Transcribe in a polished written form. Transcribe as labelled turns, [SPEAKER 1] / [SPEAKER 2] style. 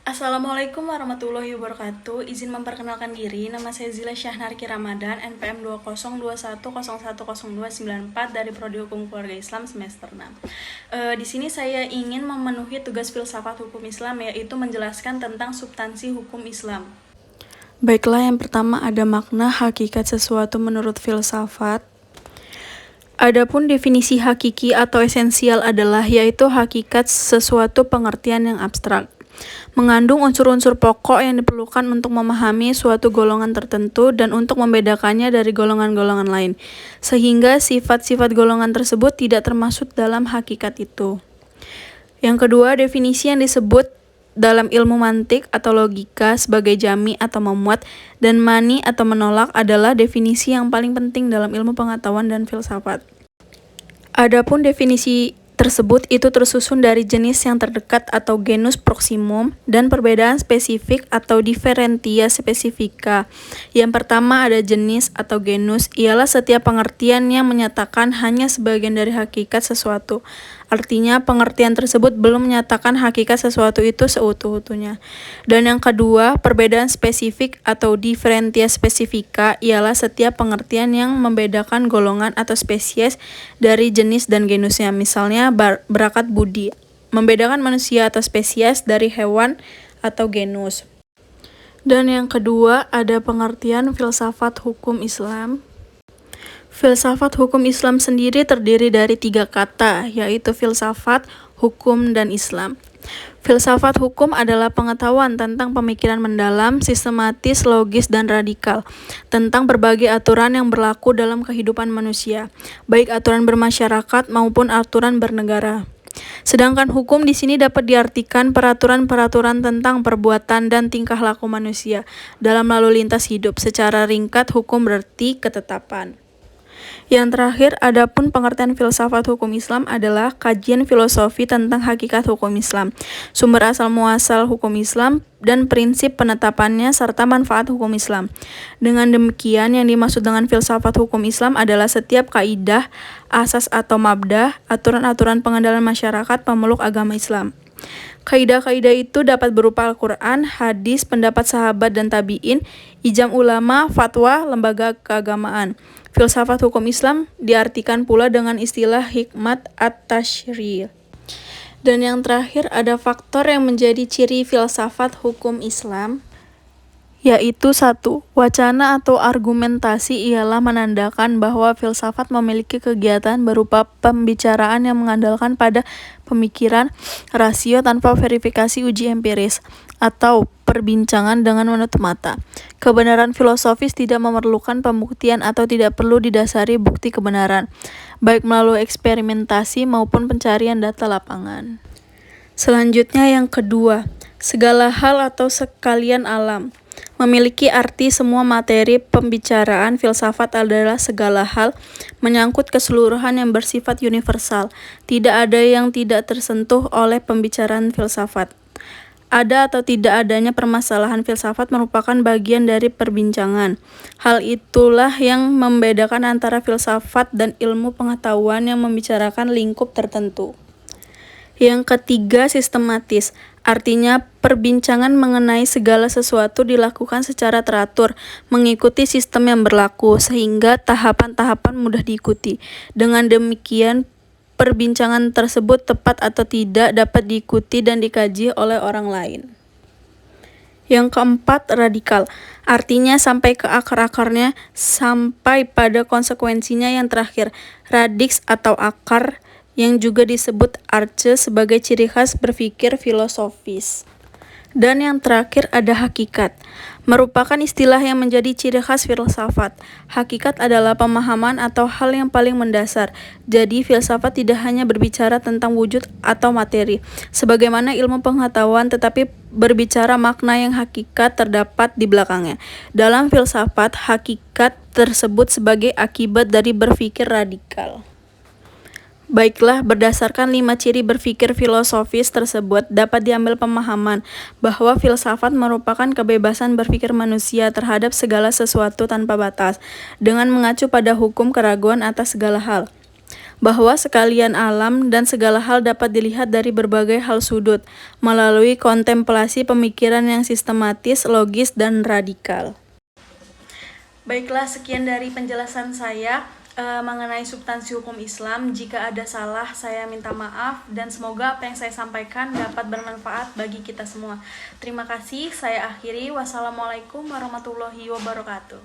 [SPEAKER 1] Assalamualaikum warahmatullahi wabarakatuh. Izin memperkenalkan diri, nama saya Zila Syahnarki Ramadan, NPM 2021010294 dari Prodi Hukum Keluarga Islam semester 6. Di sini saya ingin memenuhi tugas filsafat hukum Islam, yaitu menjelaskan tentang substansi hukum Islam. Baiklah, yang pertama ada makna hakikat sesuatu menurut filsafat. Adapun definisi hakiki atau esensial adalah yaitu hakikat sesuatu pengertian yang abstrak. Mengandung unsur-unsur pokok yang diperlukan untuk memahami suatu golongan tertentu dan untuk membedakannya dari golongan-golongan lain, sehingga sifat-sifat golongan tersebut tidak termasuk dalam hakikat itu. Yang kedua, definisi yang disebut dalam ilmu mantik atau logika sebagai jami atau memuat dan mani atau menolak adalah definisi yang paling penting dalam ilmu pengetahuan dan filsafat. Adapun definisi tersebut itu tersusun dari jenis yang terdekat atau genus proximum dan perbedaan spesifik atau differentia specifica. Yang pertama ada jenis atau genus, ialah setiap pengertian yang menyatakan hanya sebagian dari hakikat sesuatu. Artinya pengertian tersebut belum menyatakan hakikat sesuatu itu seutuh-utuhnya. Dan yang kedua, perbedaan spesifik atau differentia specifica ialah setiap pengertian yang membedakan golongan atau spesies dari jenis dan genusnya. Misalnya berakat budi, membedakan manusia atau spesies dari hewan atau genus. Dan yang kedua, ada pengertian filsafat hukum Islam. Filsafat hukum Islam sendiri terdiri dari 3 kata, yaitu filsafat, hukum, dan Islam. Filsafat hukum adalah pengetahuan tentang pemikiran mendalam, sistematis, logis, dan radikal, tentang berbagai aturan yang berlaku dalam kehidupan manusia, baik aturan bermasyarakat maupun aturan bernegara. Sedangkan hukum di sini dapat diartikan peraturan-peraturan tentang perbuatan dan tingkah laku manusia dalam lalu lintas hidup. Secara ringkat, hukum berarti ketetapan. Yang terakhir, adapun pengertian filsafat hukum Islam adalah kajian filosofi tentang hakikat hukum Islam, sumber asal muasal hukum Islam, dan prinsip penetapannya serta manfaat hukum Islam. Dengan demikian, yang dimaksud dengan filsafat hukum Islam adalah setiap kaidah, asas atau mabdah, aturan-aturan pengendalian masyarakat pemeluk agama Islam. Kaidah-kaidah itu dapat berupa Al-Quran, hadis, pendapat sahabat dan tabi'in, ijma ulama, fatwa, lembaga keagamaan. Filsafat hukum Islam diartikan pula dengan istilah hikmat at-tashri'. Dan yang terakhir ada faktor yang menjadi ciri filsafat hukum Islam, yaitu 1. Wacana atau argumentasi ialah menandakan bahwa filsafat memiliki kegiatan berupa pembicaraan yang mengandalkan pada pemikiran, rasio tanpa verifikasi uji empiris, atau perbincangan dengan menutup mata. Kebenaran filosofis tidak memerlukan pembuktian atau tidak perlu didasari bukti kebenaran, baik melalui eksperimentasi maupun pencarian data lapangan. Selanjutnya yang kedua, segala hal atau sekalian alam. Memiliki arti semua materi pembicaraan filsafat adalah segala hal menyangkut keseluruhan yang bersifat universal. Tidak ada yang tidak tersentuh oleh pembicaraan filsafat. Ada atau tidak adanya permasalahan filsafat merupakan bagian dari perbincangan. Hal itulah yang membedakan antara filsafat dan ilmu pengetahuan yang membicarakan lingkup tertentu. Yang ketiga, sistematis. Artinya, perbincangan mengenai segala sesuatu dilakukan secara teratur, mengikuti sistem yang berlaku, sehingga tahapan-tahapan mudah diikuti. Dengan demikian, perbincangan tersebut tepat atau tidak dapat diikuti dan dikaji oleh orang lain. Yang keempat, radikal. Artinya sampai ke akar-akarnya, sampai pada konsekuensinya yang terakhir. Radix atau akar, yang juga disebut arche sebagai ciri khas berpikir filosofis. Dan yang terakhir ada hakikat, merupakan istilah yang menjadi ciri khas filsafat. Hakikat adalah pemahaman atau hal yang paling mendasar. Jadi filsafat tidak hanya berbicara tentang wujud atau materi, sebagaimana ilmu pengetahuan, tetapi berbicara makna yang hakikat terdapat di belakangnya. Dalam filsafat, hakikat tersebut sebagai akibat dari berpikir radikal. Baiklah, berdasarkan 5 ciri berpikir filosofis tersebut, dapat diambil pemahaman bahwa filsafat merupakan kebebasan berpikir manusia terhadap segala sesuatu tanpa batas, dengan mengacu pada hukum keraguan atas segala hal. bahwa sekalian alam dan segala hal dapat dilihat dari berbagai hal sudut, melalui kontemplasi pemikiran yang sistematis, logis, dan radikal. Baiklah, sekian dari penjelasan saya mengenai substansi hukum Islam. Jika ada salah, saya minta maaf, dan semoga apa yang saya sampaikan dapat bermanfaat bagi kita semua. Terima kasih, saya akhiri. Wassalamualaikum warahmatullahi wabarakatuh.